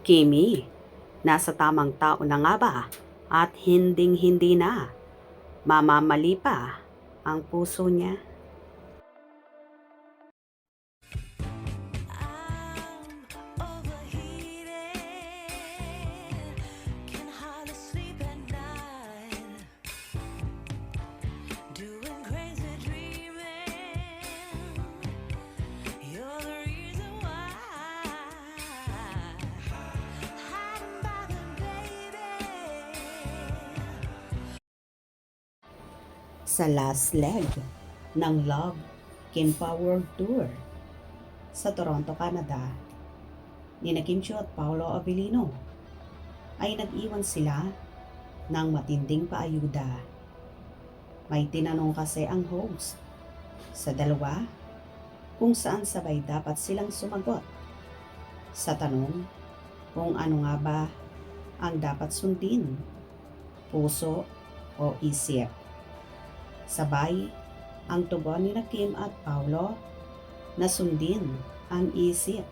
Kimi, nasa tamang tao na nga ba? At hinding-hindi na. Mamamali pa ang puso niya. Sa last leg ng Love Kim Power Tour sa Toronto, Canada, nina Kim Chiu at Paolo Avellino ay nag-iwan sila ng matinding paayuda. May tinanong kasi ang host sa dalawa kung saan sabay dapat silang sumagot. Sa tanong kung ano nga ba ang dapat sundin, puso o isip. Sabay ang tugon ni Kim at Paolo na sundin ang isip.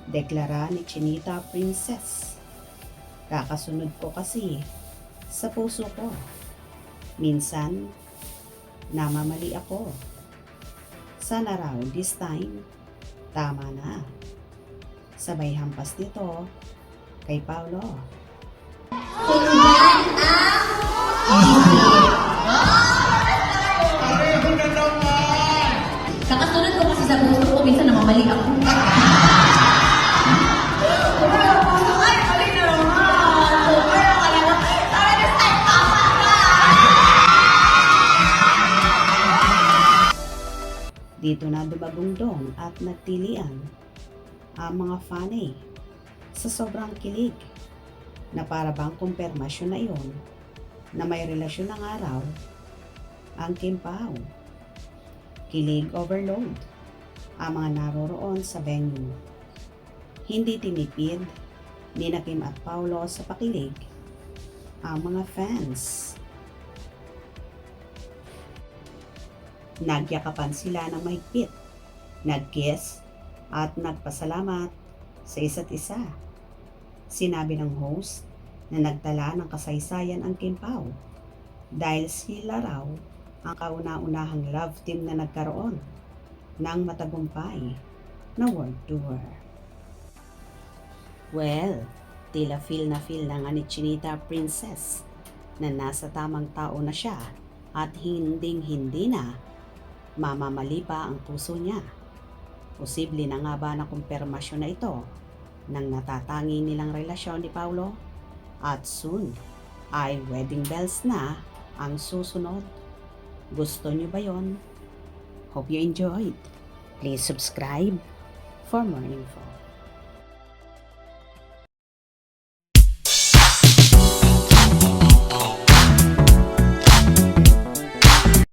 Deklara ni Chinita Princess, kakasunod ko kasi sa puso ko. Minsan, namamali ako. Sana raw this time, tama na. Sabay hampas nito kay Paolo. Kakasunod ko kasi sa puso ko, minsan namamali ako. Dito na dumagungdong at nagtilian ang mga fanay sa sobrang kilig na para bang kumpirmasyon na iyon na may relasyon ng araw ang Kim Pao. Kilig overload ang mga naroroon sa venue. Hindi tinipid ni Kim at Paolo sa pakilig ang mga fans. Nagyakapan sila ng mahigpit, nag-kiss at nagpasalamat sa isa't isa. Sinabi ng host na nagtala ng kasaysayan ang Kim Pao dahil sila raw ang kauna-unahang love team na nagkaroon ng matagumpay na world tour. Well, tila feel na nga ni Chinita Princess na nasa tamang tao na siya at hinding-hindi na mamamali pa ang puso niya. Posible na nga ba na kumpirmasyon na ito ng natatangi nilang relasyon ni Paolo? At soon ay wedding bells na ang susunod. Gusto niyo ba yon? Hope you enjoyed. Please subscribe for more info.